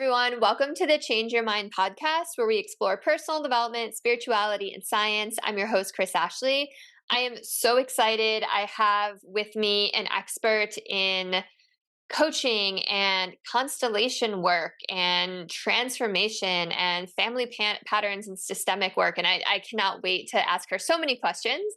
everyone. Welcome to the Change Your Mind podcast, where we explore personal development, spirituality, and science. I'm your host, Chris Ashley. I am so excited. I have with me an expert in coaching and constellation work and transformation and family patterns and systemic work. And I cannot wait to ask her so many questions.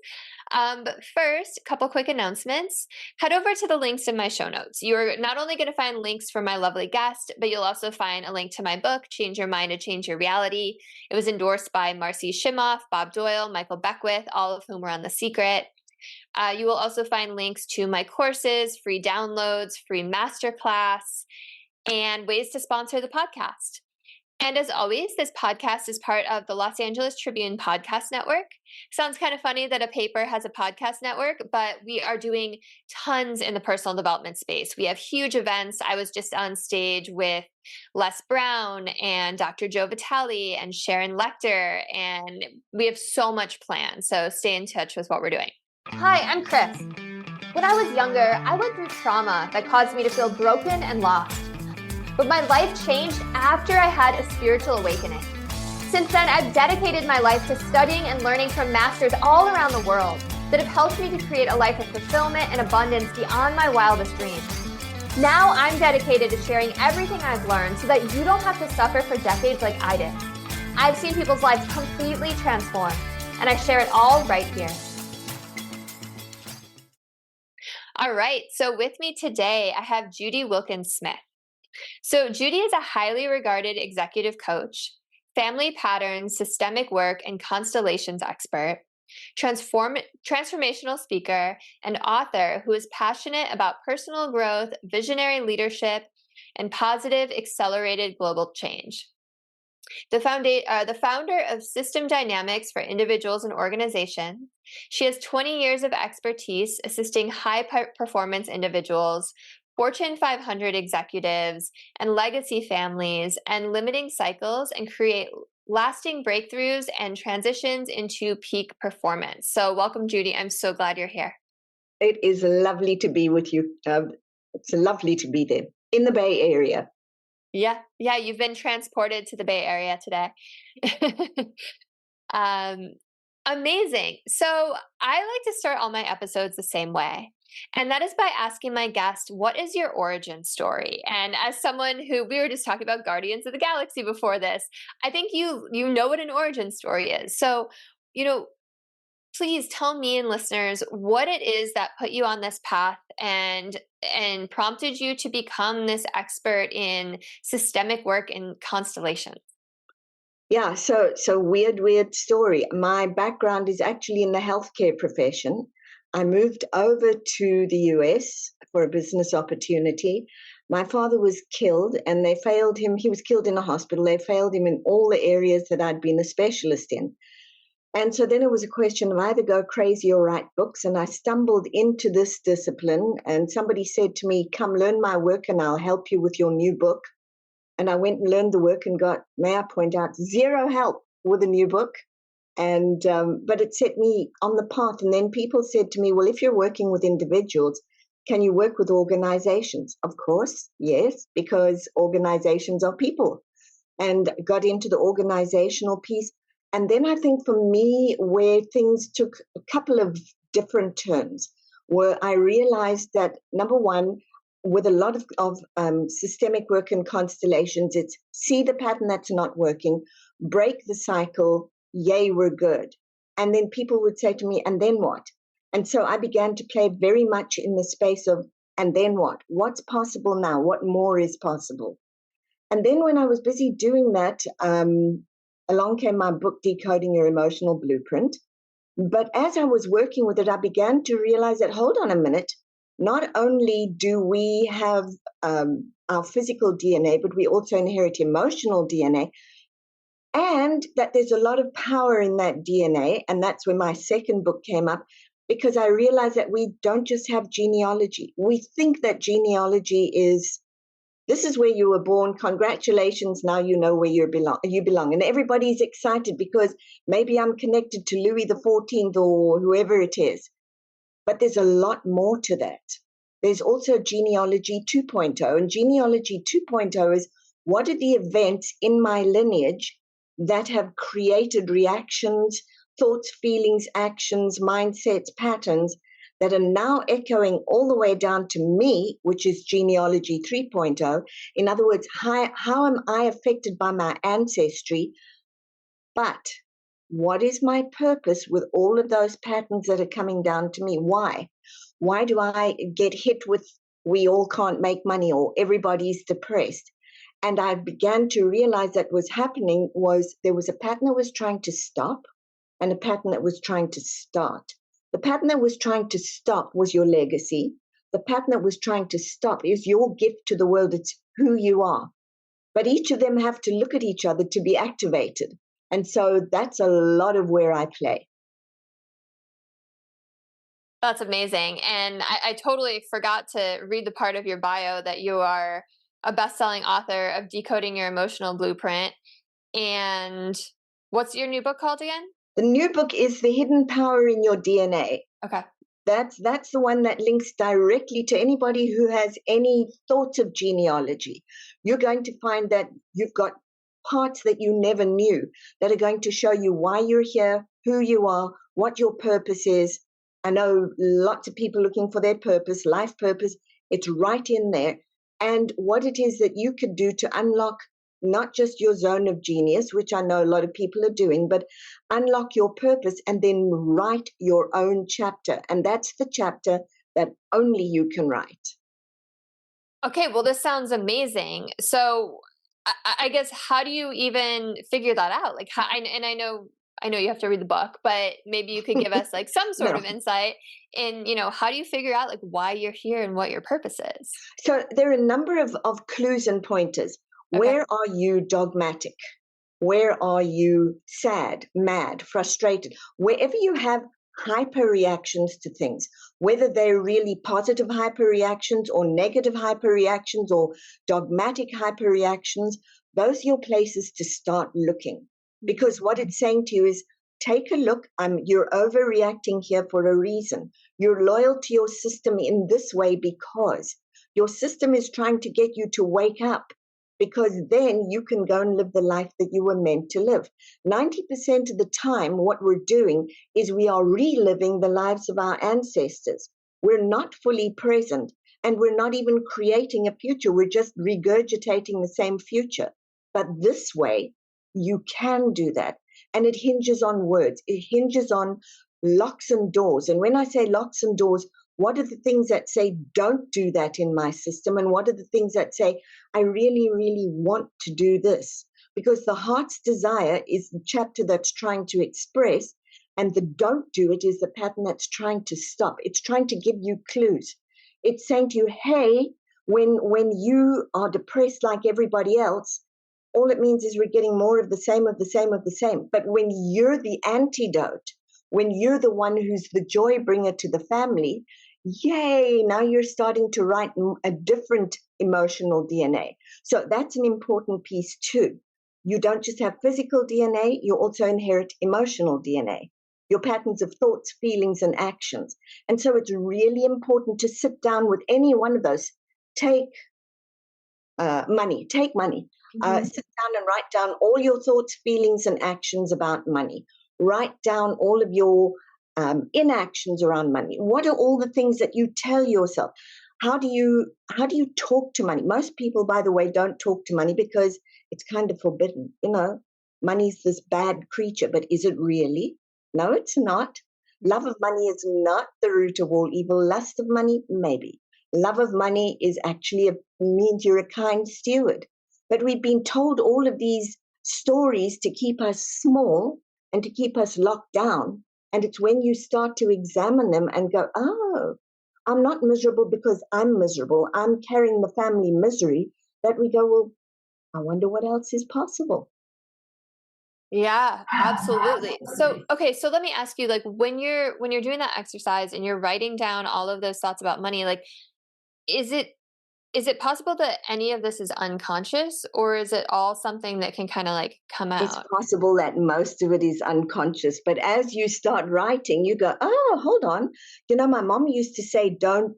But first, a couple quick announcements. Head over to the links in my show notes. You're not only going to find links for my lovely guest, but you'll also find a link to my book, Change Your Mind to Change Your Reality. It was endorsed by Marcy Shimoff, Bob Doyle, Michael Beckwith, all of whom were on The Secret. You will also find links to my courses, free downloads, free masterclass, and ways to sponsor the podcast. And as always, this podcast is part of the Los Angeles Tribune Podcast Network. Sounds kind of funny that a paper has a podcast network, but we are doing tons in the personal development space. We have huge events. I was just on stage with Les Brown and Dr. Joe Vitale and Sharon Lecter, and we have so much planned. So stay in touch with what we're doing. Hi, I'm Chris. When I was younger, I went through trauma that caused me to feel broken and lost. But my life changed after I had a spiritual awakening. Since then, I've dedicated my life to studying and learning from masters all around the world that have helped me to create a life of fulfillment and abundance beyond my wildest dreams. Now I'm dedicated to sharing everything I've learned so that you don't have to suffer for decades like I did. I've seen people's lives completely transform, and I share it all right here. All right, so with me today, I have Judy Wilkins-SMITH. So Judy is a highly regarded executive coach, family patterns, systemic work, and constellations expert, transformational speaker, and author who is passionate about personal growth, visionary leadership, and positive accelerated global change. The founder of System Dynamics for individuals and organizations. She has 20 years of expertise assisting high-performance individuals, Fortune 500 executives, and legacy families, and limiting cycles and create lasting breakthroughs and transitions into peak performance. So welcome, Judy. I'm so glad you're here. It is lovely to be with you. It's lovely to be there in the Bay Area. Yeah, you've been transported to the Bay Area today. Amazing. So I like to start all my episodes the same way. And that is by asking my guest, what is your origin story? And as someone who, we were just talking about Guardians of the Galaxy before this, I think you know what an origin story is. So, please tell me and listeners what it is that put you on this path and prompted you to become this expert in systemic work and constellations. Yeah, so weird story. My background is actually in the healthcare profession. I moved over to the US for a business opportunity. My father was killed and they failed him. He was killed in a hospital. They failed him in all the areas that I'd been a specialist in. And so then it was a question of either go crazy or write books. And I stumbled into this discipline and somebody said to me, come learn my work and I'll help you with your new book. And I went and learned the work and got, may I point out, zero help with a new book. And but it set me on the path. And then people said to me, well, if you're working with individuals, can you work with organizations? Of course, yes, because organizations are people. And got into the organizational piece. And then I think for me, where things took a couple of different turns, where I realized that, number one, with a lot of systemic work and constellations, it's see the pattern that's not working, break the cycle, yay, we're good. And then people would say to me, and then what? And so I began to play very much in the space of, and then what? What's possible now? What more is possible? And then when I was busy doing that, along came my book, Decoding Your Emotional Blueprint. But as I was working with it, I began to realize that, hold on a minute, not only do we have our physical DNA, but we also inherit emotional DNA. And that there's a lot of power in that DNA. And that's when my second book came up, because I realized that we don't just have genealogy. We think that genealogy is, this is where you were born. Congratulations. Now you know where you belong. And everybody's excited because maybe I'm connected to Louis XIV or whoever it is. But there's a lot more to that. There's also genealogy 2.0. And genealogy 2.0 is What are the events in my lineage that have created reactions, thoughts, feelings, actions, mindsets, patterns that are now echoing all the way down to me, which is genealogy 3.0. In other words, how am I affected by my ancestry? But what is my purpose with all of those patterns that are coming down to me? Why? Why do I get hit with we all can't make money or everybody's depressed? And I began to realize that was happening was there was a pattern that was trying to stop and a pattern that was trying to start. The pattern that was trying to stop was your legacy. The pattern that was trying to stop is your gift to the world. It's who you are. But each of them have to look at each other to be activated. And so that's a lot of where I play. That's amazing. And I totally forgot to read the part of your bio that you are a best-selling author of Decoding Your Emotional Blueprint. And what's your new book called again? The new book is The Hidden Power in Your DNA. Okay. That's the one that links directly to anybody who has any thoughts of genealogy. You're going to find that you've got parts that you never knew that are going to show you why you're here, who you are, what your purpose is. I know lots of people looking for their purpose, life purpose. It's right in there. And what it is that you could do to unlock not just your zone of genius, which I know a lot of people are doing, but unlock your purpose and then write your own chapter. And that's the chapter that only you can write. Okay, well, this sounds amazing. So I guess how do you even figure that out? Like, and I know you have to read the book, but maybe you could give us like some sort No. of insight in, how do you figure out like why you're here and what your purpose is? So there are a number of clues and pointers. Okay. Where are you dogmatic? Where are you sad, mad, frustrated? Wherever you have hyper reactions to things, whether they're really positive hyper reactions or negative hyper reactions or dogmatic hyper reactions, those are your places to start looking. Because what it's saying to you is, take a look. You're overreacting here for a reason. You're loyal to your system in this way because your system is trying to get you to wake up, because then you can go and live the life that you were meant to live. 90% of the time, what we're doing is we are reliving the lives of our ancestors. We're not fully present, and we're not even creating a future. We're just regurgitating the same future. But this way, you can do that. And it hinges on words. It hinges on locks and doors. And when I say locks and doors, what are the things that say, don't do that in my system? And what are the things that say, I really, really want to do this? Because the heart's desire is the chapter that's trying to express, and the don't do it is the pattern that's trying to stop. It's trying to give you clues. It's saying to you, hey, when you are depressed like everybody else, all it means is we're getting more of the same, of the same, of the same. But when you're the antidote, when you're the one who's the joy bringer to the family, yay, now you're starting to write a different emotional DNA. So that's an important piece too. You don't just have physical DNA, you also inherit emotional DNA, your patterns of thoughts, feelings, and actions. And so it's really important to sit down with any one of those. Take money. Sit down and write down all your thoughts, feelings, and actions about money. Write down all of your inactions around money. What are all the things that you tell yourself? How do you talk to money? Most people, by the way, don't talk to money because it's kind of forbidden. Money's this bad creature, but is it really? No, it's not. Love of money is not the root of all evil. Lust of money, maybe. Love of money is actually means you're a kind steward. But we've been told all of these stories to keep us small and to keep us locked down. And it's when you start to examine them and go, oh, I'm not miserable because I'm miserable. I'm carrying the family misery, that we go, well, I wonder what else is possible. Yeah, absolutely. So, okay, so let me ask you, like, when you're doing that exercise and you're writing down all of those thoughts about money, like, is it is it possible that any of this is unconscious, or is it all something that can kind of like come It's out? possible that most of it is unconscious, but as you start writing, you go, "Oh, hold on. You know, my mom used to say, don't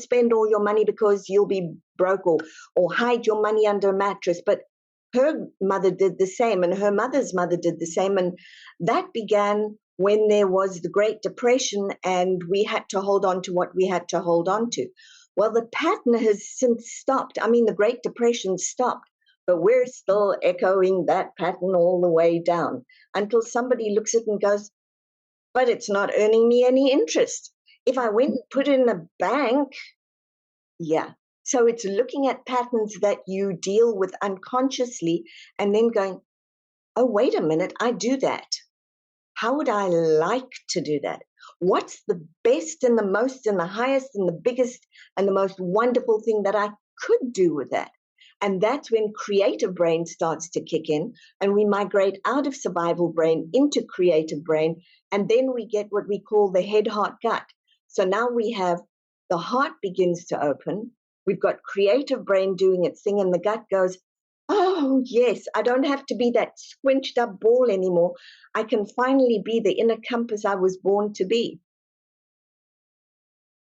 spend all your money because you'll be broke, or hide your money under a mattress." But her mother did the same, and her mother's mother did the same, and that began when there was the Great Depression, and we had to hold on to what we had to hold on to. Well, the pattern has since stopped. I mean, the Great Depression stopped, but we're still echoing that pattern all the way down until somebody looks at it and goes, but it's not earning me any interest. If I went and put it in a bank, yeah. So it's looking at patterns that you deal with unconsciously and then going, oh, wait a minute, I do that. How would I like to do that? What's the best and the most and the highest and the biggest and the most wonderful thing that I could do with that? And that's when creative brain starts to kick in, and we migrate out of survival brain into creative brain. And then we get what we call the head, heart, gut. So now we have the heart begins to open. We've got creative brain doing its thing, and the gut goes, oh, yes, I don't have to be that squinched up ball anymore. I can finally be the inner compass I was born to be.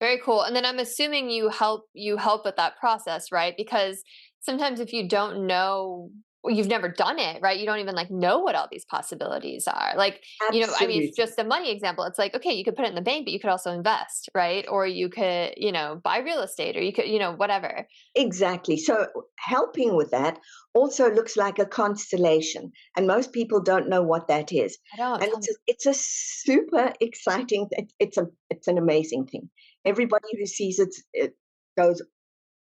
Very cool. And then I'm assuming you help with that process, right? Because sometimes if you don't know, well, you've never done it, right? You don't even like know what all these possibilities are. Like, I mean, Absolutely. just a money example, it's like, okay, you could put it in the bank, but you could also invest, right? Or you could, buy real estate, or you could, whatever. Exactly. So helping with that also looks like a constellation, and most people don't know what that is. I don't And tell me. it's a super exciting. It's an amazing thing. Everybody who sees it goes,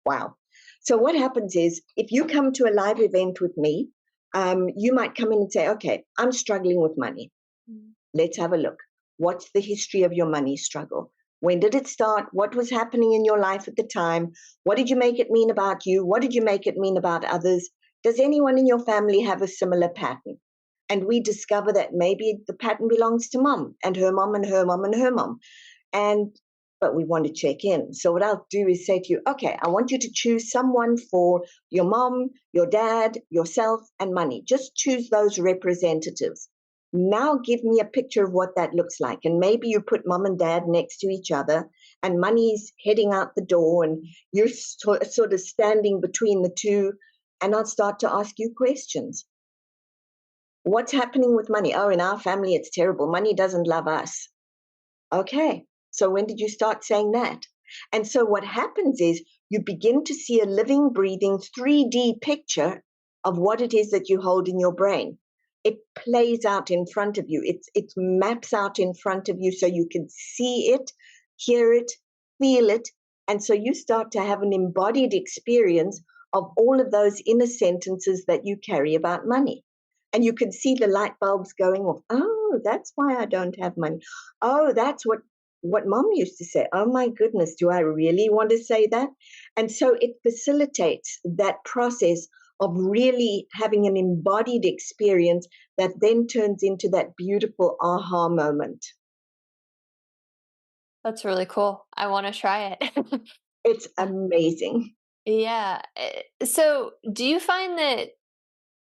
wow. So what happens is, if you come to a live event with me, you might come in and say, okay, I'm struggling with money. Mm. Let's have a look. What's the history of your money struggle? When did it start? What was happening in your life at the time? What did you make it mean about you? What did you make it mean about others? Does anyone in your family have a similar pattern? And we discover that maybe the pattern belongs to mom and her mom and her mom and her mom. And but we want to check in. So what I'll do is say to you, okay, I want you to choose someone for your mom, your dad, yourself, and money. Just choose those representatives. Now give me a picture of what that looks like. And maybe you put mom and dad next to each other, and money's heading out the door, and you're sort of standing between the two. And I'll start to ask you questions. What's happening with money? Oh, in our family, it's terrible. Money doesn't love us. Okay, so when did you start saying that? And so what happens is you begin to see a living, breathing 3D picture of what it is that you hold in your brain. It plays out in front of you. It maps out in front of you so you can see it, hear it, feel it. And so you start to have an embodied experience of all of those inner sentences that you carry about money. And you can see the light bulbs going off. Oh, that's why I don't have money. Oh, that's what mom used to say. Oh my goodness, do I really want to say that? And so it facilitates that process of really having an embodied experience that then turns into that beautiful aha moment. That's really cool. I want to try it. It's amazing. Yeah. So, do you find that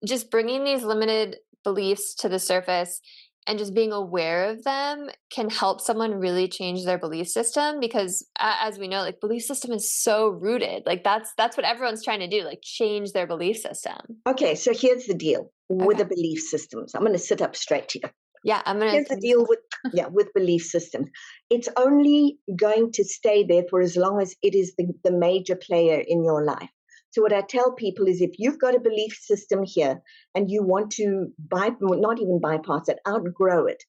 just bringing these limited beliefs to the surface and just being aware of them can help someone really change their belief system? Because as we know, like belief system is so rooted. Like that's what everyone's trying to do, like change their belief system. Okay, so here's the deal with Okay. the belief systems. I'm going to sit up straight here. Yeah, I'm gonna Here's the deal with belief systems. It's only going to stay there for as long as it is the major player in your life. So what I tell people is, if you've got a belief system here and you want to not even bypass it, outgrow it,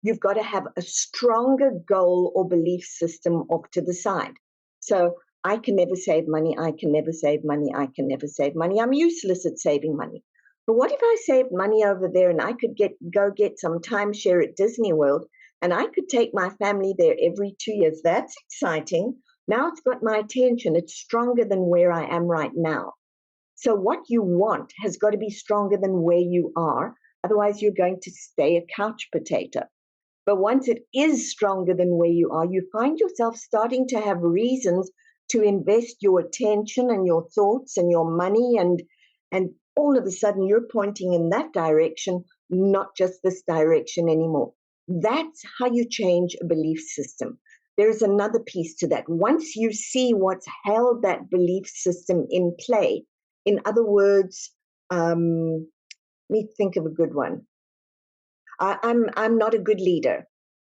you've got to have a stronger goal or belief system off to the side. So I can never save money. I can never save money. I can never save money. I'm useless at saving money. But what if I saved money over there and I could go get some timeshare at Disney World, and I could take my family there every 2 years? That's exciting. Now it's got my attention. It's stronger than where I am right now. So what you want has got to be stronger than where you are. Otherwise, you're going to stay a couch potato. But once it is stronger than where you are, you find yourself starting to have reasons to invest your attention and your thoughts and your money, and all of a sudden you're pointing in that direction, not just this direction anymore. That's how you change a belief system. There's another piece to that. Once you see what's held that belief system in play, in other words, let me think of a good one. I'm not a good leader.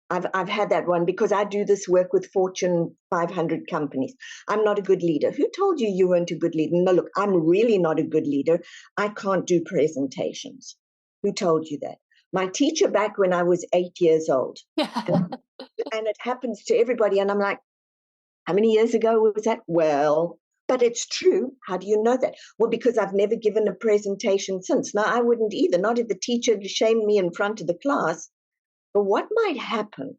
I've had that one because I do this work with Fortune 500 companies. I'm not a good leader. Who told you you weren't a good leader? No, look, I'm really not a good leader. I can't do presentations. Who told you that? My teacher back when I was 8 years old. and it happens to everybody. And I'm like, how many years ago was that? Well, but it's true. How do you know that? Well, because I've never given a presentation since. Now, I wouldn't either. Not if the teacher shamed me in front of the class. But what might happen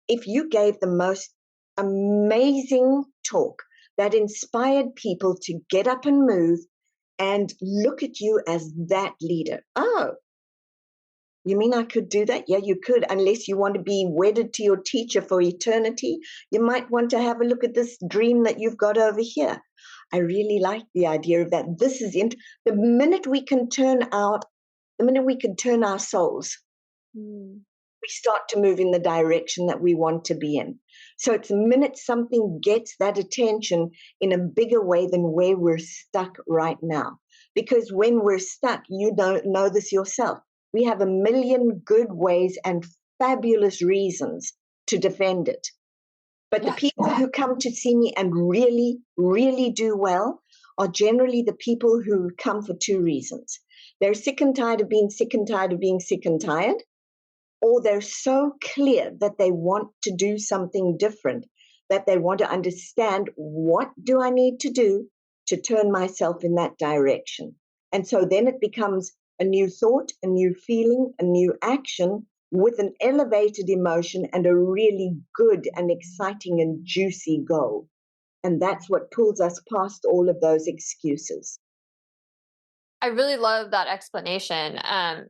if you gave the most amazing talk that inspired people to get up and move and look at you as that leader? Oh, you mean I could do that? Yeah, you could, unless you want to be wedded to your teacher for eternity. You might want to have a look at this dream that you've got over here. I really like the idea of that. This is the minute we can turn our souls, we start to move in the direction that we want to be in. So it's the minute something gets that attention in a bigger way than where we're stuck right now. Because when we're stuck, you don't know this yourself. We have a million good ways and fabulous reasons to defend it. But the people who come to see me and really, really do well are generally the people who come for two reasons. They're sick and tired of being sick and tired of being sick and tired, or they're so clear that they want to do something different, that they want to understand, what do I need to do to turn myself in that direction? And so then it becomes a new thought, a new feeling, a new action with an elevated emotion and a really good and exciting and juicy goal. And that's what pulls us past all of those excuses. I really love that explanation. I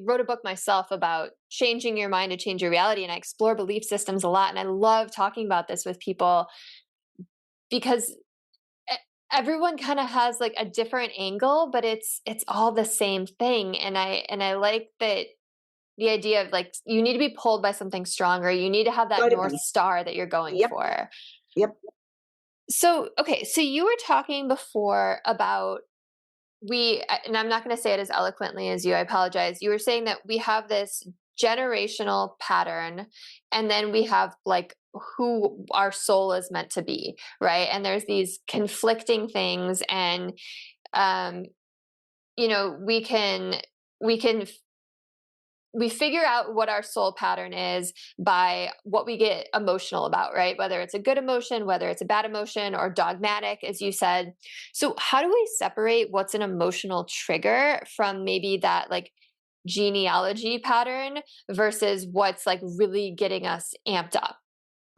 wrote a book myself about changing your mind to change your reality, and I explore belief systems a lot. And I love talking about this with people because everyone kind of has like a different angle, but it's all the same thing. And I like that the idea of like, you need to be pulled by something stronger. You need to have that North Star that you're going for. Yep. So, okay. So you were talking before about and I'm not going to say it as eloquently as you, I apologize. You were saying that we have this generational pattern, and then we have like who our soul is meant to be, right? And there's these conflicting things, and we figure out what our soul pattern is by what we get emotional about, right? Whether it's a good emotion, whether it's a bad emotion, or dogmatic, as you said. So how do we separate what's an emotional trigger from maybe that like genealogy pattern versus what's like really getting us amped up?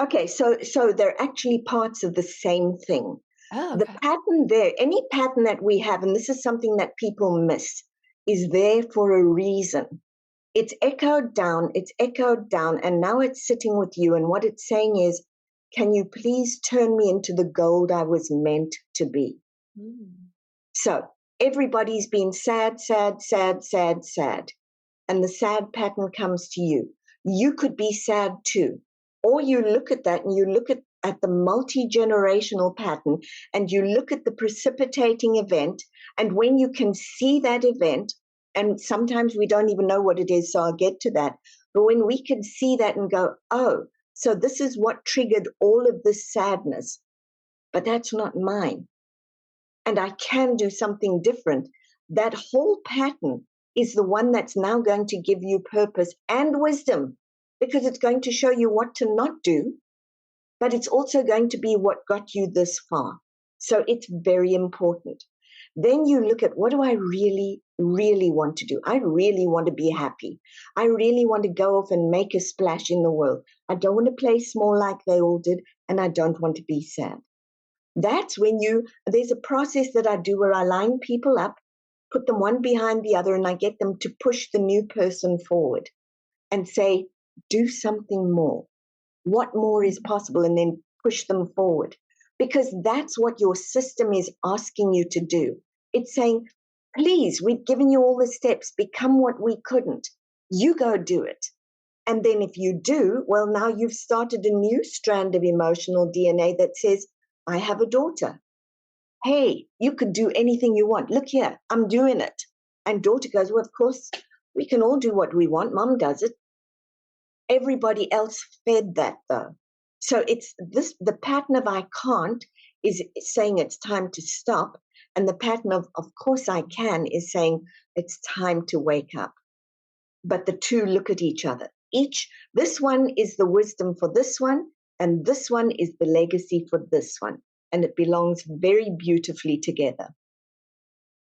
Okay, so they're actually parts of the same thing. Oh, okay. The pattern there, any pattern that we have, and this is something that people miss, is there for a reason. It's echoed down, and now it's sitting with you. And what it's saying is, can you please turn me into the gold I was meant to be? So everybody's been sad, sad, sad, sad, sad. And the sad pattern comes to you. You could be sad too. Or you look at that and you look at the multi-generational pattern, and you look at the precipitating event. And when you can see that event, and sometimes we don't even know what it is, so I'll get to that. But when we can see that and go, oh, so this is what triggered all of this sadness, but that's not mine. And I can do something different. That whole pattern is the one that's now going to give you purpose and wisdom, because it's going to show you what to not do, but it's also going to be what got you this far. So it's very important. Then you look at, what do I really, really want to do? I really want to be happy. I really want to go off and make a splash in the world. I don't want to play small like they all did, and I don't want to be sad. That's when there's a process that I do where I line people up, put them one behind the other, and I get them to push the new person forward and say, do something more. What more is possible? And then push them forward. because that's what your system is asking you to do. It's saying, please, we've given you all the steps, become what we couldn't. You go do it. And then if you do, well, now you've started a new strand of emotional DNA that says, I have a daughter. Hey, you could do anything you want. Look here, I'm doing it. And daughter goes, well, of course, we can all do what we want. Mom does it. Everybody else fed that, though. So it's this, the pattern of I can't is saying it's time to stop. And the pattern of course I can, is saying it's time to wake up. But the two look at each other. This one is the wisdom for this one, and this one is the legacy for this one. And it belongs very beautifully together.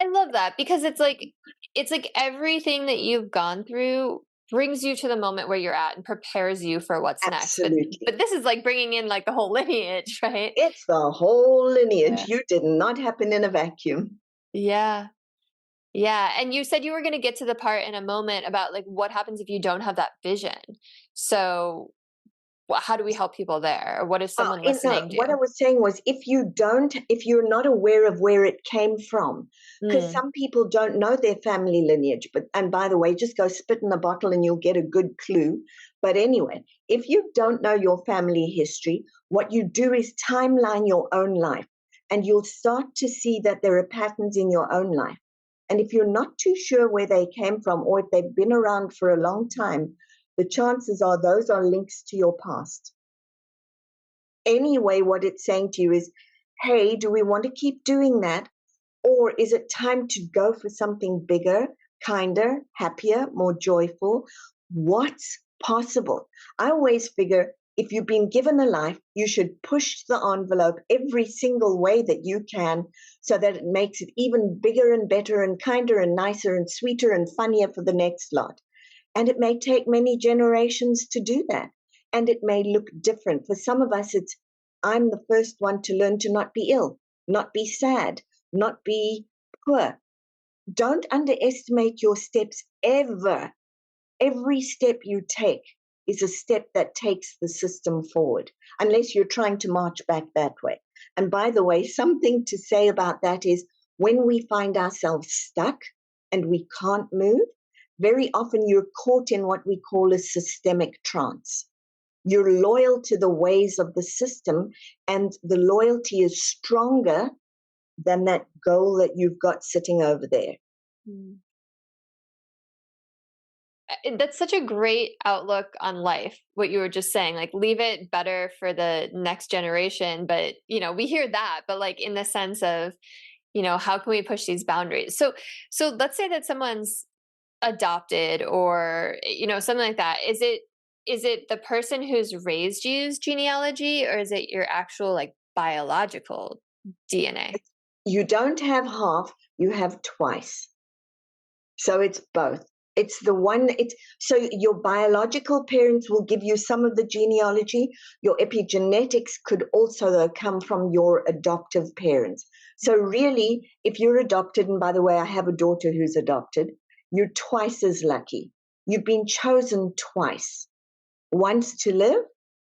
I love that, because it's like everything that you've gone through brings you to the moment where you're at and prepares you for what's next. Absolutely. But this is like bringing in like the whole lineage, right? It's the whole lineage. Yeah. You did not happen in a vacuum. Yeah. Yeah. And you said you were going to get to the part in a moment about like what happens if you don't have that vision. So how do we help people there? Or what is someone listening to? What I was saying was, if you're not aware of where it came from, because some people don't know their family lineage, and by the way, just go spit in a bottle and you'll get a good clue. But anyway, if you don't know your family history, what you do is timeline your own life, and you'll start to see that there are patterns in your own life. And if you're not too sure where they came from, or if they've been around for a long time, the chances are those are links to your past. Anyway, what it's saying to you is, hey, do we want to keep doing that? Or is it time to go for something bigger, kinder, happier, more joyful? What's possible? I always figure if you've been given a life, you should push the envelope every single way that you can, so that it makes it even bigger and better and kinder and nicer and sweeter and funnier for the next lot. And it may take many generations to do that. And it may look different. For some of us, it's, I'm the first one to learn to not be ill, not be sad, not be poor. Don't underestimate your steps ever. Every step you take is a step that takes the system forward, unless you're trying to march back that way. And by the way, something to say about that is, when we find ourselves stuck and we can't move, very often you're caught in what we call a systemic trance. You're loyal to the ways of the system, and the loyalty is stronger than that goal that you've got sitting over there. That's such a great outlook on life, what you were just saying, like leave it better for the next generation. But, we hear that, but like in the sense of, how can we push these boundaries? So let's say that someone's adopted or, something like that. Is it the person who's raised you's genealogy, or is it your actual like biological DNA? You don't have half, you have twice. So it's both. It's the one, so your biological parents will give you some of the genealogy. Your epigenetics could also though come from your adoptive parents. So really, if you're adopted, and by the way, I have a daughter who's adopted, you're twice as lucky. You've been chosen twice, once to live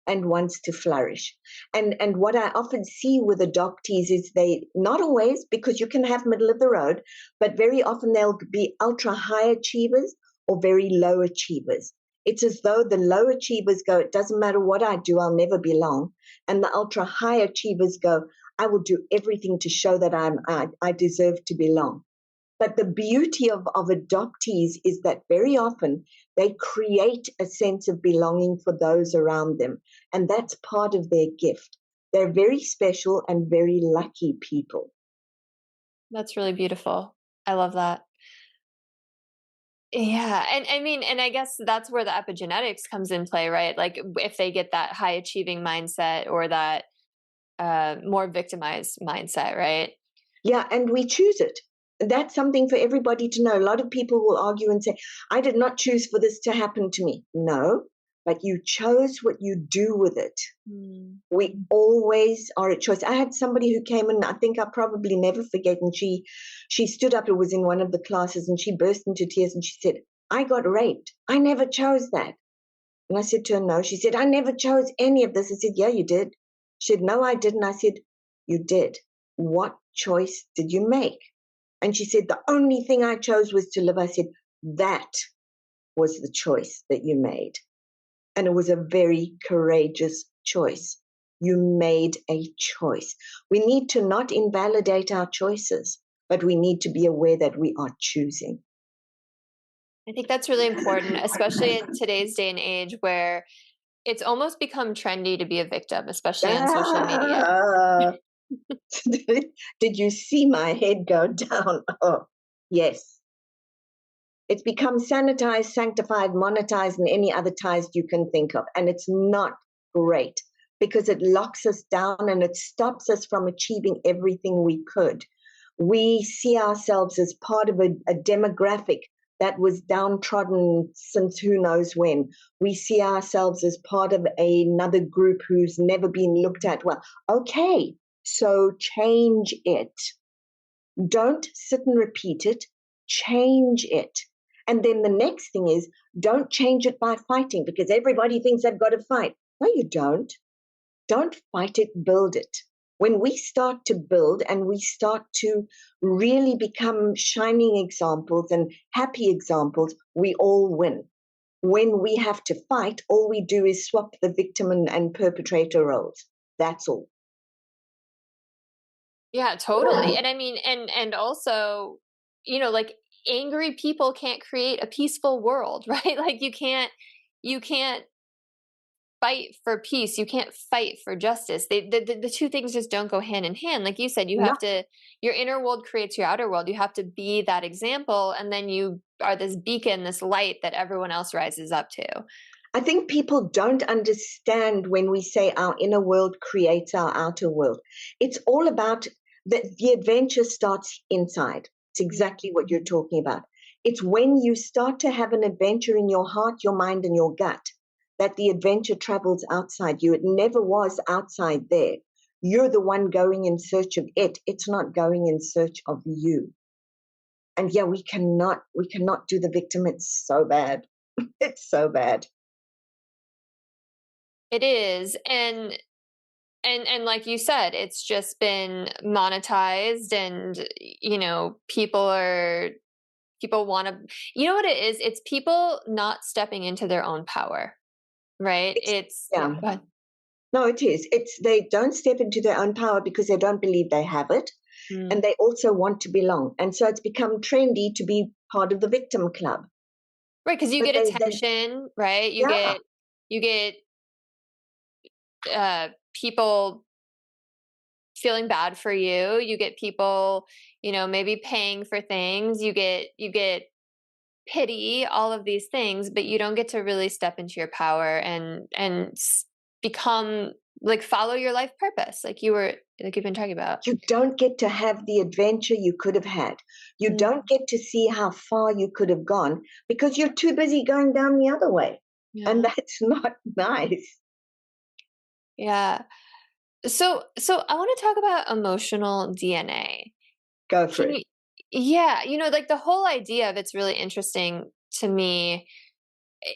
and once to flourish. And what I often see with adoptees is they, not always, because you can have middle of the road, but very often they'll be ultra high achievers or very low achievers. It's as though the low achievers go, it doesn't matter what I do, I'll never belong. And the ultra high achievers go, I will do everything to show that I deserve to belong. But the beauty of adoptees is that very often they create a sense of belonging for those around them. And that's part of their gift. They're very special and very lucky people. That's really beautiful. I love that. Yeah. And I guess that's where the epigenetics comes in play, right? Like if they get that high achieving mindset or that more victimized mindset, right? Yeah, and we choose it. That's something for everybody to know. A lot of people will argue and say, I did not choose for this to happen to me. No, but you chose what you do with it. We always are a choice. I had somebody who came in, I think I'll probably never forget, and she stood up, it was in one of the classes, and she burst into tears and she said, I got raped. I never chose that. And I said to her, no. She said, I never chose any of this. I said, yeah, you did. She said, no, I didn't. I said, You did. What choice did you make? And she said, the only thing I chose was to live. I said, that was the choice that you made. And it was a very courageous choice. You made a choice. We need to not invalidate our choices, but we need to be aware that we are choosing. I think that's really important, especially in today's day and age where it's almost become trendy to be a victim, especially on social media. Did you see my head go down? Oh, yes. It's become sanitized, sanctified, monetized, and any other ties you can think of. And it's not great because it locks us down and it stops us from achieving everything we could. We see ourselves as part of a demographic that was downtrodden since who knows when. We see ourselves as part of another group who's never been looked at well. Okay, so change it. Don't sit and repeat it. Change it. And then the next thing is, don't change it by fighting, because everybody thinks they've got to fight. No, you don't. Don't fight it, build it. When we start to build and we start to really become shining examples and happy examples, we all win. When we have to fight, all we do is swap the victim and perpetrator roles. That's all. Yeah, totally. And I mean, and also, you know, like angry people can't create a peaceful world, right? Like you can't fight for peace. You can't fight for justice. The two things just don't go hand in hand. Like you said, you have to, your inner world creates your outer world. You have to be that example. And then you are this beacon, this light that everyone else rises up to. I think people don't understand when we say our inner world creates our outer world. It's all about the adventure starts inside. It's exactly what you're talking about. It's when you start to have an adventure in your heart, your mind, and your gut that the adventure travels outside you. It never was outside there. You're the one going in search of it. It's not going in search of you. And yeah, we cannot do the victim. It's so bad. It's so bad. It is. And like you said, it's just been monetized and, you know, people want to, you know what it is? It's people not stepping into their own power, right? Yeah. Go ahead. No, it is. They don't step into their own power because they don't believe they have it. And they also want to belong. And so it's become trendy to be part of the victim club. Right. Cause you But get attention, right? You get people feeling bad for you. You get people, you know, maybe paying for things. You get pity, all of these things, but you don't get to really step into your power and become like follow your life purpose, like you've been talking about. You don't get to have the adventure you could have had. You don't get to see how far you could have gone because you're too busy going down the other way. Yeah. And that's not nice. Yeah. So I want to talk about emotional DNA. Go for it. Yeah, you know, like the whole idea of it's really interesting to me.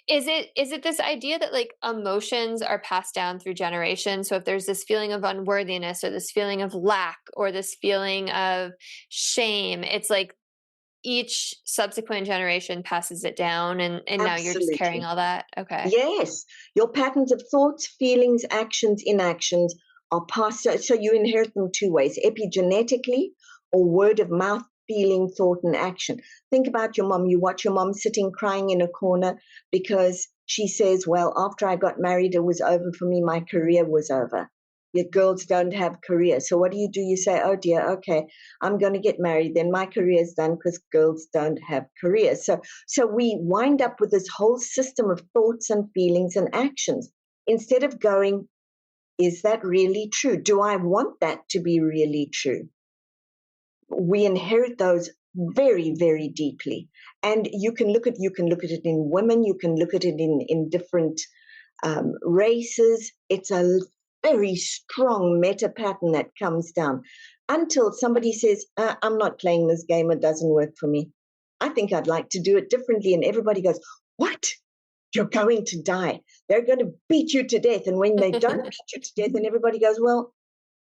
Is it this idea that like emotions are passed down through generations? So if there's this feeling of unworthiness or this feeling of lack or this feeling of shame, it's like each subsequent generation passes it down and now you're just carrying all that. Okay. Yes. Your patterns of thoughts, feelings, actions, inactions are passed. So you inherit them two ways, epigenetically or word of mouth, feeling, thought, and action. Think about your mom. You watch your mom sitting crying in a corner because she says, well, after I got married, it was over for me. My career was over. Yet girls don't have careers. So what do? You say, oh dear, okay, I'm going to get married. Then my career is done because girls don't have careers. So we wind up with this whole system of thoughts and feelings and actions. Instead of going, is that really true? Do I want that to be really true? We inherit those very, very deeply. And you can look at it in women, you can look at it in different races. It's a very strong meta pattern that comes down until somebody says, I'm not playing this game, it doesn't work for me. I think I'd like to do it differently. And everybody goes, what? You're going to die. They're going to beat you to death. And when they don't beat you to death, and everybody goes, well,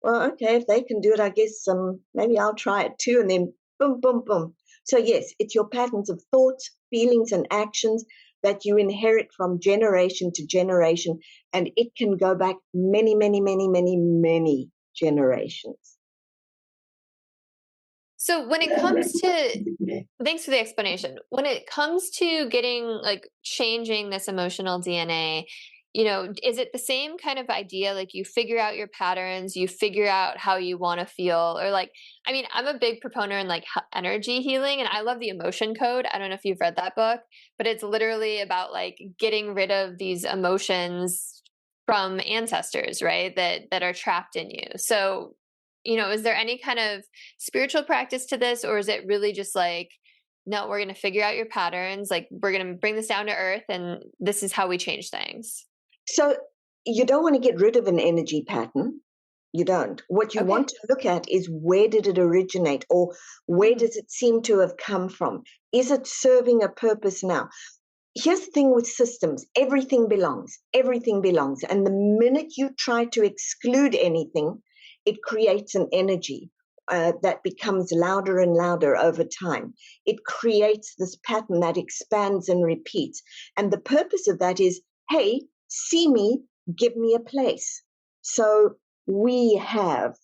well, okay, if they can do it, I guess maybe I'll try it too. And then boom, boom, boom. So yes, it's your patterns of thoughts, feelings, and actions that you inherit from generation to generation. And it can go back many, many, many, many, many generations. So when it comes to, thanks for the explanation. When it comes to getting, like, changing this emotional DNA, is it the same kind of idea? Like, you figure out your patterns, you figure out how you want to feel, or like, I mean, I'm a big proponent in like energy healing, and I love the Emotion Code. I don't know if you've read that book, but it's literally about like getting rid of these emotions from ancestors, right? That are trapped in you. So, is there any kind of spiritual practice to this, or is it really just like, no, we're going to figure out your patterns, like we're going to bring this down to earth, and this is how we change things? So you don't want to get rid of an energy pattern. You don't. What you Okay. want to look at is, where did it originate, or where Mm. does it seem to have come from? Is it serving a purpose now? Here's the thing with systems: everything belongs. Everything belongs. And the minute you try to exclude anything, it creates an energy that becomes louder and louder over time. It creates this pattern that expands and repeats. And the purpose of that is, hey, see me, give me a place. So we have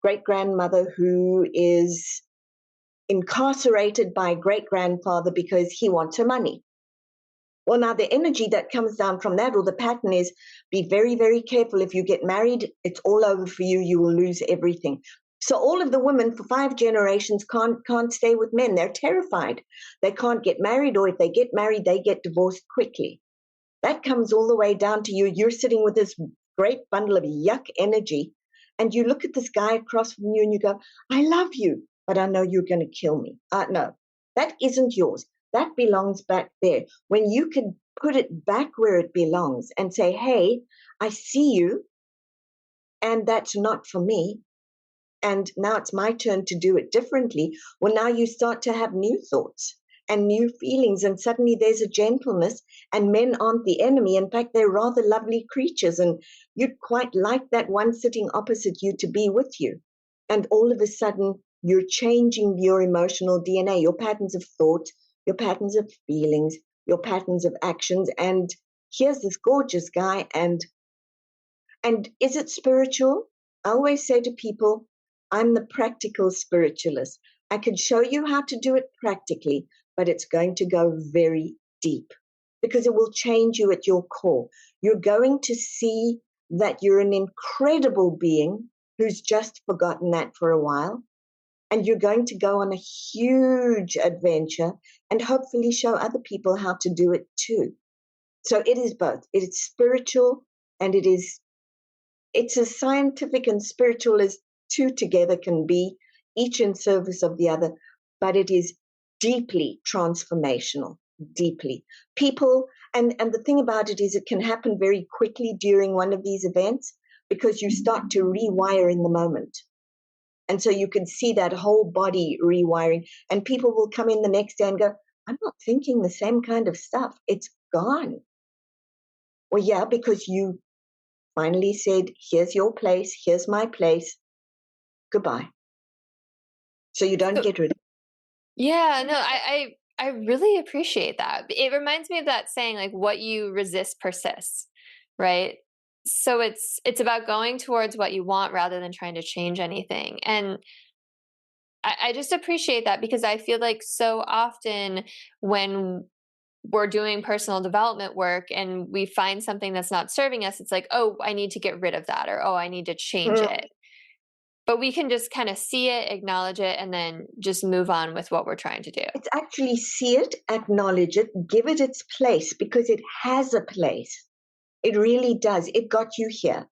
great grandmother who is incarcerated by great grandfather because he wants her money. Well, now the energy that comes down from that, or the pattern, is, be very, very careful. If you get married, it's all over for you. You will lose everything. So all of the women for 5 generations can't stay with men. They're terrified. They can't get married, or if they get married, they get divorced quickly. That comes all the way down to you. You're sitting with this great bundle of yuck energy, and you look at this guy across from you and you go, I love you, but I know you're going to kill me. No, that isn't yours. That belongs back there. When you can put it back where it belongs and say, hey, I see you, and that's not for me, and now it's my turn to do it differently. Well, now you start to have new thoughts and new feelings, and suddenly there's a gentleness, and men aren't the enemy. In fact, they're rather lovely creatures, and you'd quite like that one sitting opposite you to be with you. And all of a sudden, you're changing your emotional DNA, your patterns of thought, your patterns of feelings, your patterns of actions. And here's this gorgeous guy, and is it spiritual? I always say to people, I'm the practical spiritualist. I can show you how to do it practically, but it's going to go very deep, because it will change you at your core. You're going to see that you're an incredible being who's just forgotten that for a while. And you're going to go on a huge adventure and hopefully show other people how to do it too. So it is both. It is spiritual, and it's as scientific and spiritual as two together can be, each in service of the other, but it is deeply transformational, deeply. People, and the thing about it is, it can happen very quickly during one of these events, because you start to rewire in the moment. And so you can see that whole body rewiring, and people will come in the next day and go, I'm not thinking the same kind of stuff. It's gone. Well, yeah, because you finally said, here's your place, here's my place, goodbye. So you don't So, get rid of it. yeah, no, I really appreciate that. It reminds me of that saying, like, what you resist persists, right? So it's about going towards what you want rather than trying to change anything. And I just appreciate that, because I feel like so often when we're doing personal development work and we find something that's not serving us, it's like, oh, I need to get rid of that, or oh, I need to change it. But we can just kind of see it, acknowledge it, and then just move on with what we're trying to do. It's actually, see it, acknowledge it, give it its place, because it has a place. It really does. It got you here.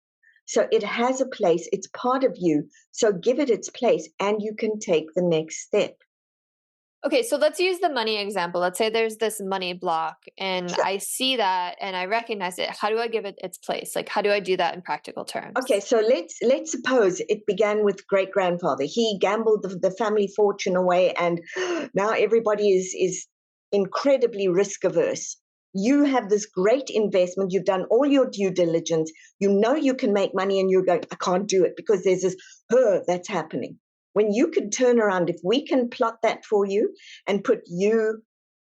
So it has a place. It's part of you. So give it its place, and you can take the next step. Okay, so let's use the money example. Let's say there's this money block and Sure. I see that and I recognize it. How do I give it its place? Like, how do I do that in practical Okay, terms? so let's suppose it began with great grandfather. He gambled the family fortune away, and now everybody is incredibly risk averse. You have this great investment. You've done all your due diligence. You know you can make money, and you're going, I can't do it because there's this that's happening. When you could turn around, if we can plot that for you and put you,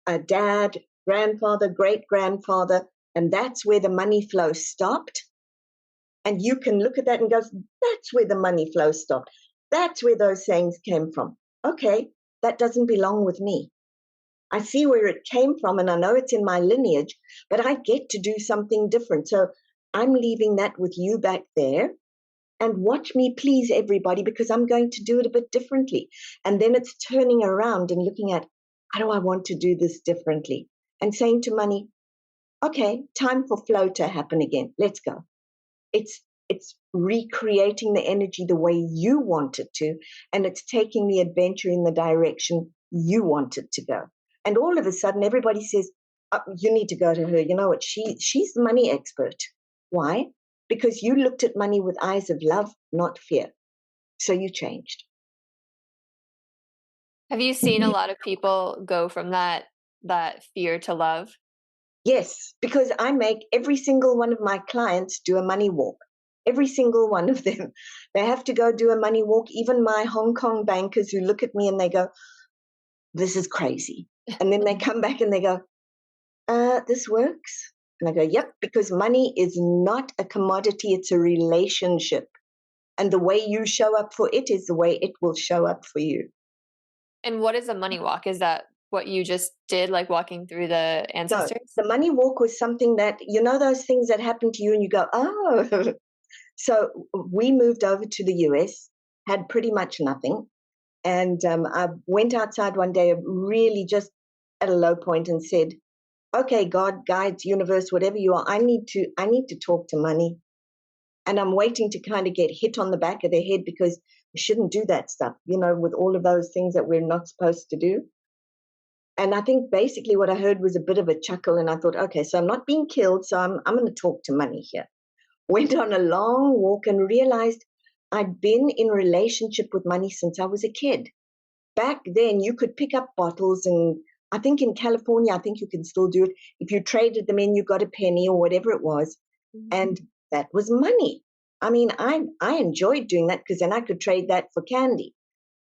a dad, grandfather, great-grandfather, and that's where the money flow stopped. And you can look at that and go, that's where the money flow stopped. That's where those sayings came from. Okay, that doesn't belong with me. I see where it came from, and I know it's in my lineage, but I get to do something different. So I'm leaving that with you back there. And watch me please everybody, because I'm going to do it a bit differently. And then it's turning around and looking at, how do I want to do this differently? And saying to money, okay, time for flow to happen again. Let's go. It's recreating the energy the way you want it to, and it's taking the adventure in the direction you want it to go. And all of a sudden, everybody says, oh, you need to go to her. You know what? She's the money expert. Why? Because you looked at money with eyes of love, not fear. So you changed. Have you seen a lot of people go from that fear to love? Yes, because I make every single one of my clients do a money walk. Every single one of them. They have to go do a money walk. Even my Hong Kong bankers who look at me and they go, this is crazy. And then they come back and they go, this works. And I go, yep, because money is not a commodity, it's a relationship. And the way you show up for it is the way it will show up for you. And what is a money walk? Is that what you just did, like walking through the ancestors? No, the money walk was something that, you know, those things that happen to you and you go, oh. So we moved over to the US, had pretty much nothing. And I went outside one day, really just at a low point, and said, okay, God, guides, universe, whatever you are, I need to talk to money. And I'm waiting to kind of get hit on the back of the head, because we shouldn't do that stuff, you know, with all of those things that we're not supposed to do. And I think basically what I heard was a bit of a chuckle, and I thought, okay, so I'm not being killed, so I'm going to talk to money here. Went on a long walk and realized I'd been in relationship with money since I was a kid. Back then, you could pick up bottles, and I think in California, I think you can still do it. If you traded them in, you got a penny or whatever it was. Mm-hmm. And that was money. I mean, I enjoyed doing that, because then I could trade that for candy.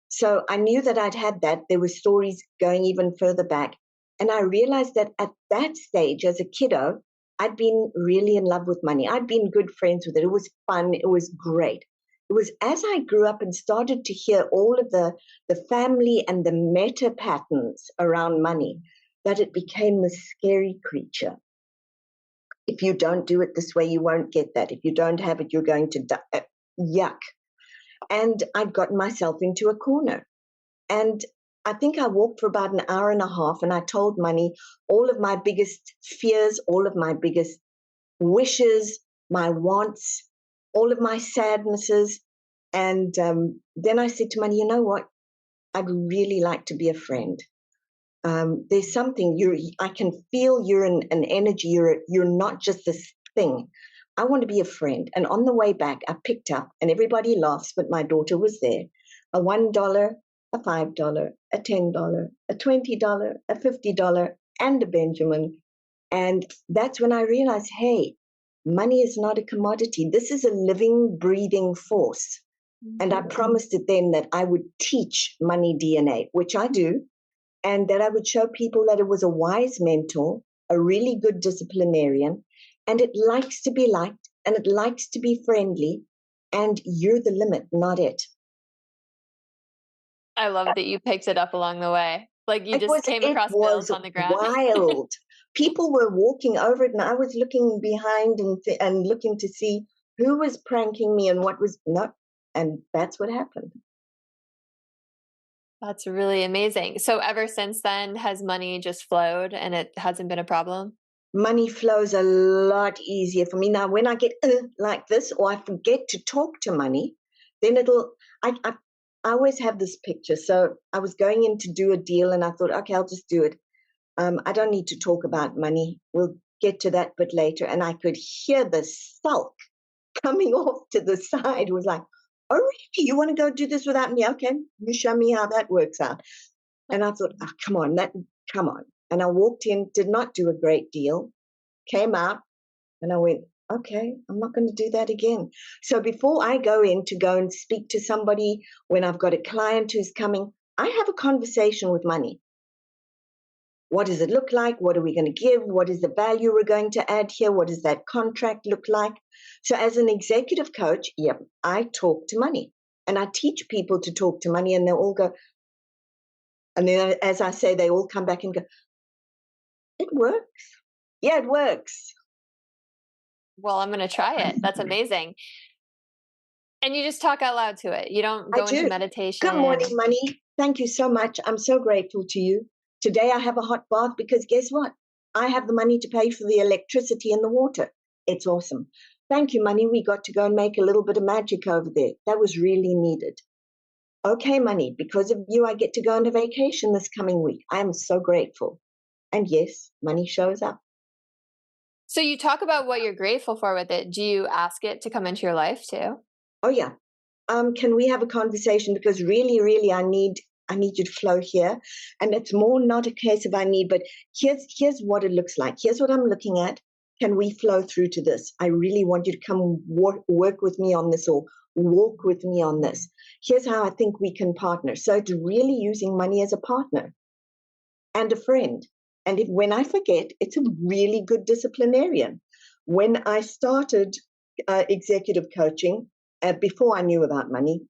So I knew that I'd had that. There were stories going even further back. And I realized that at that stage, as a kiddo, I'd been really in love with money. I'd been good friends with it. It was fun. It was great. It was as I grew up and started to hear all of the family and the meta patterns around money, that it became the scary creature. If you don't do it this way, you won't get that. If you don't have it, you're going to die. Yuck. And I'd gotten myself into a corner. And I think I walked for about an hour and a half, and I told money all of my biggest fears, all of my biggest wishes, my wants, all of my sadnesses. And then I said to money, you know what? I'd really like to be a friend. There's something, I can feel you're an energy. You're not just this thing. I want to be a friend. And on the way back, I picked up, and everybody laughs, but my daughter was there, a $1, a $5, a $10, a $20, a $50, and a Benjamin. And that's when I realized, hey, money is not a commodity. This is a living, breathing force. Mm-hmm. And I promised it then that I would teach money DNA, which I do, and that I would show people that it was a wise mentor, a really good disciplinarian, and it likes to be liked, and it likes to be friendly, and you're the limit, not it. I love that you picked it up along the way. Like you just came across bills on the ground. Wild. People were walking over it, and I was looking behind and looking to see who was pranking me and what was not. And that's what happened. That's really amazing. So ever since then, has money just flowed and it hasn't been a problem? Money flows a lot easier for me. Now, when I get like this, or I forget to talk to money, then I always have this picture. So I was going in to do a deal, and I thought, okay, I'll just do it. I don't need to talk about money. We'll get to that bit later. And I could hear the sulk coming off to the side. It was like, oh, really? You want to go do this without me? Okay, you show me how that works out. And I thought, oh, come on. And I walked in, did not do a great deal, came out, and I went, okay, I'm not going to do that again. So before I go in to go and speak to somebody, when I've got a client who's coming, I have a conversation with money. What does it look like? What are we going to give? What is the value we're going to add here? What does that contract look like? So as an executive coach, yep, I talk to money. And I teach people to talk to money, and they'll all go, and then as I say, they all come back and go, it works. Yeah, it works. Well, I'm going to try it. That's amazing. And you just talk out loud to it. You don't go into meditation. Good morning, money. Thank you so much. I'm so grateful to you. Today I have a hot bath because guess what? I have the money to pay for the electricity and the water. It's awesome. Thank you, money. We got to go and make a little bit of magic over there. That was really needed. Okay, money, because of you, I get to go on a vacation this coming week. I am so grateful. And yes, money shows up. So you talk about what you're grateful for with it. Do you ask it to come into your life too? Oh, yeah. Can we have a conversation? Because really, really, I need you to flow here. And it's more not a case of I need, but here's what it looks like. Here's what I'm looking at. Can we flow through to this? I really want you to come work with me on this, or walk with me on this. Here's how I think we can partner. So it's really using money as a partner and a friend. And when I forget, it's a really good disciplinarian. When I started executive coaching, before I knew about money,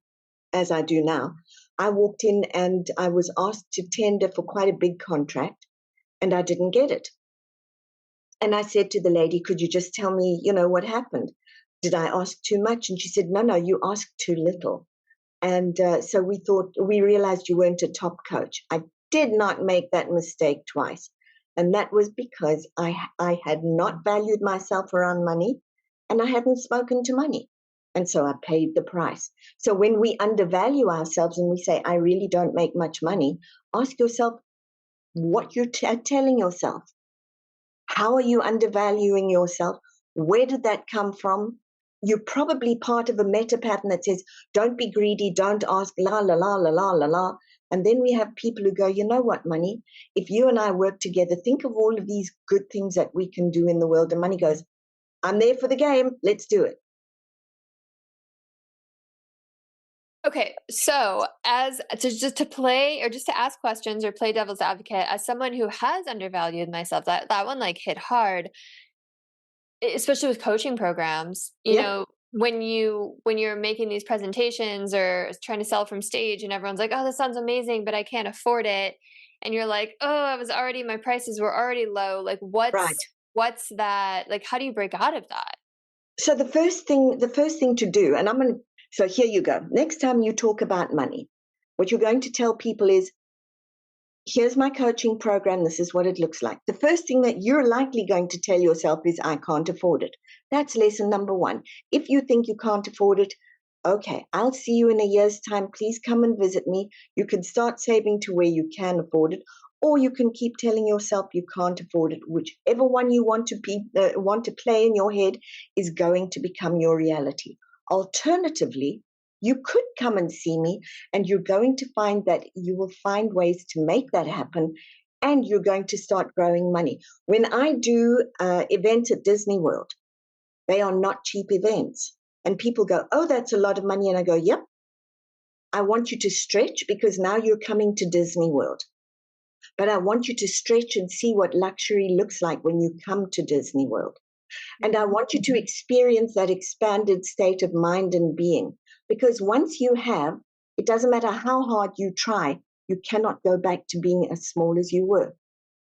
as I do now, I walked in and I was asked to tender for quite a big contract, and I didn't get it. And I said to the lady, could you just tell me, what happened? Did I ask too much? And she said, no, you asked too little. And so we realized you weren't a top coach. I did not make that mistake twice. And that was because I had not valued myself around money, and I hadn't spoken to money. And so I paid the price. So when we undervalue ourselves and we say, I really don't make much money, ask yourself what you're telling yourself. How are you undervaluing yourself? Where did that come from? You're probably part of a meta pattern that says, don't be greedy, don't ask, la, la, la, la, la, la, la. And then we have people who go, you know what, money? If you and I work together, think of all of these good things that we can do in the world. And money goes, I'm there for the game. Let's do it. Okay, so just to play or just to ask questions or play devil's advocate, as someone who has undervalued myself, that one like hit hard, especially with coaching programs. You know, when you're making these presentations or trying to sell from stage, and everyone's like, "Oh, this sounds amazing, but I can't afford it," and you're like, "Oh, my prices were already low." Like, what's that? Like, how do you break out of that? So the first thing to do, and so here you go. Next time you talk about money, what you're going to tell people is, here's my coaching program. This is what it looks like. The first thing that you're likely going to tell yourself is, I can't afford it. That's lesson number one. If you think you can't afford it, okay, I'll see you in a year's time. Please come and visit me. You can start saving to where you can afford it, or you can keep telling yourself you can't afford it. Whichever one you want to play in your head is going to become your reality. Alternatively, you could come and see me, and you're going to find that you will find ways to make that happen, and you're going to start growing money. When I do events at Disney World, they are not cheap events. And people go, oh, that's a lot of money. And I go, yep. I want you to stretch, because now you're coming to Disney World. But I want you to stretch and see what luxury looks like when you come to Disney World. And I want you to experience that expanded state of mind and being. Because once you have, it doesn't matter how hard you try, you cannot go back to being as small as you were.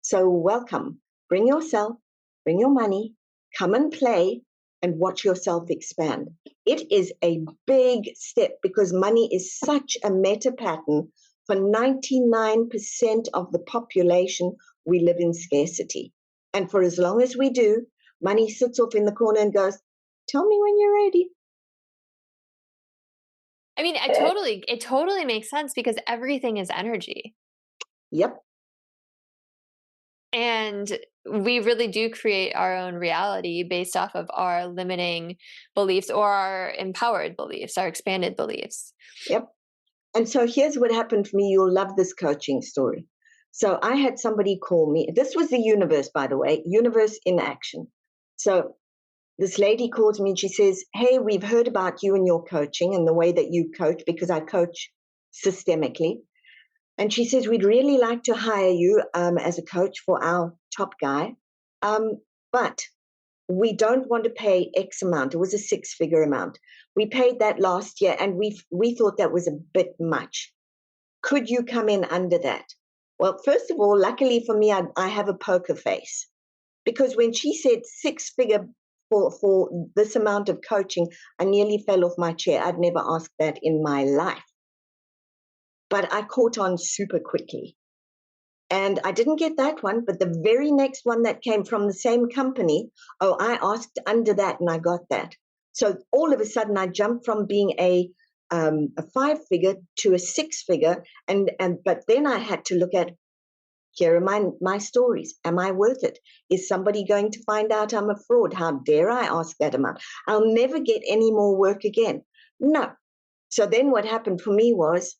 So welcome. Bring yourself, bring your money, come and play, and watch yourself expand. It is a big step, because money is such a meta pattern. For 99% of the population, we live in scarcity. And for as long as we do, money sits off in the corner and goes, tell me when you're ready. I mean, it totally makes sense, because everything is energy. Yep. And we really do create our own reality based off of our limiting beliefs or our empowered beliefs, our expanded beliefs. Yep. And so here's what happened for me. You'll love this coaching story. So I had somebody call me. This was the universe, by the way, universe in action. So this lady calls me and she says, hey, we've heard about you and your coaching and the way that you coach, because I coach systemically. And she says, we'd really like to hire you as a coach for our top guy. But we don't want to pay X amount. It was a 6-figure amount. We paid that last year and we thought that was a bit much. Could you come in under that? Well, first of all, luckily for me, I have a poker face, because when she said 6-figure for this amount of coaching, I nearly fell off my chair. I'd never asked that in my life. But I caught on super quickly. And I didn't get that one, but the very next one that came from the same company, I asked under that and I got that. So all of a sudden I jumped from being a 5-figure to a 6-figure, but then I had to look at, here are my stories. Am I worth it? Is somebody going to find out I'm a fraud? How dare I ask that amount? I'll never get any more work again. No. So then what happened for me was,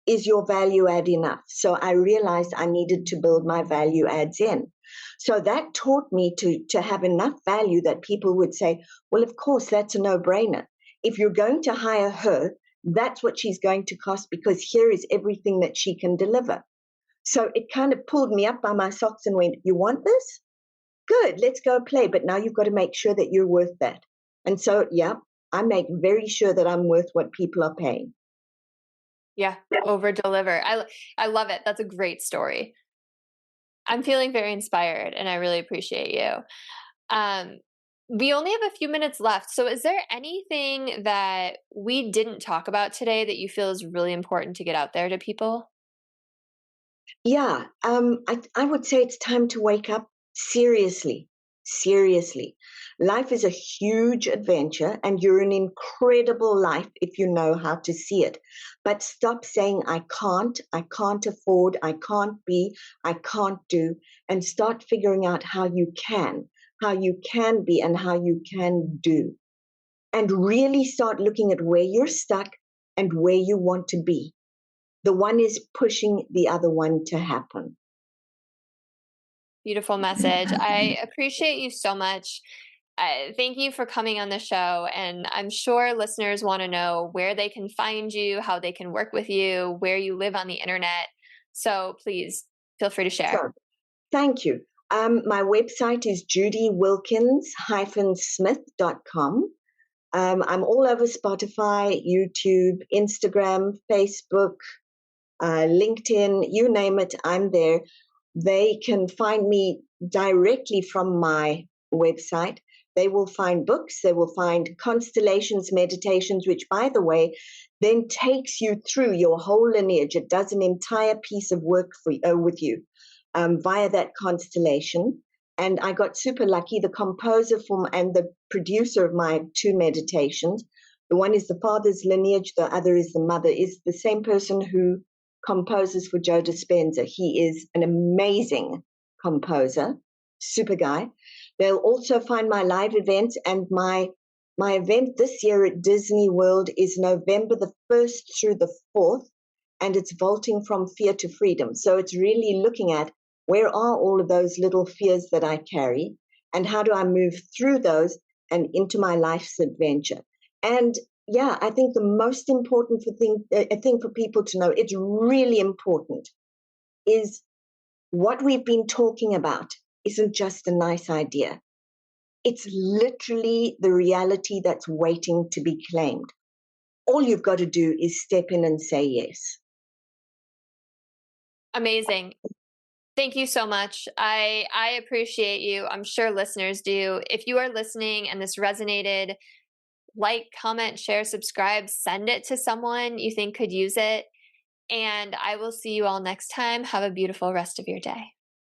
is your value add enough? So I realized I needed to build my value adds in. So that taught me to have enough value that people would say, well, of course, that's a no-brainer. If you're going to hire her, that's what she's going to cost, because here is everything that she can deliver. So it kind of pulled me up by my socks and went, you want this? Good, let's go play. But now you've got to make sure that you're worth that. And so, yeah, I make very sure that I'm worth what people are paying. Yeah, over deliver. I love it. That's a great story. I'm feeling very inspired and I really appreciate you. We only have a few minutes left. So is there anything that we didn't talk about today that you feel is really important to get out there to people? Yeah, I would say it's time to wake up seriously. Seriously. Life is a huge adventure and you're an incredible life if you know how to see it. But stop saying, I can't afford, I can't be, I can't do, and start figuring out how you can be and how you can do. And really start looking at where you're stuck and where you want to be. The one is pushing the other one to happen. Beautiful message. I appreciate you so much. Thank you for coming on the show. And I'm sure listeners want to know where they can find you, how they can work with you, where you live on the internet. So please feel free to share. Sure. Thank you. My website is judywilkins-smith.com. I'm all over Spotify, YouTube, Instagram, Facebook, LinkedIn, you name it, I'm there. They can find me directly from my website. They will find books, they will find Constellations meditations, which, by the way, then takes you through your whole lineage. It does an entire piece of work with you via that constellation. And I got super lucky. The composer and the producer of my 2 meditations, the one is the father's lineage, the other is the mother, is the same person who composes for Joe Dispenza. He is an amazing composer, super guy. They'll also find my live events, and my event this year at Disney World is November the 1st through the 4th, and it's Vaulting from Fear to Freedom. So it's really looking at where are all of those little fears that I carry, and how do I move through those and into my life's adventure. And yeah, I think the most important thing for people to know, it's really important, is what we've been talking about isn't just a nice idea. It's literally the reality that's waiting to be claimed. All you've got to do is step in and say yes. Amazing. Thank you so much. I appreciate you. I'm sure listeners do. If you are listening and this resonated, like, comment, share, subscribe, send it to someone you think could use it. And I will see you all next time. Have a beautiful rest of your day.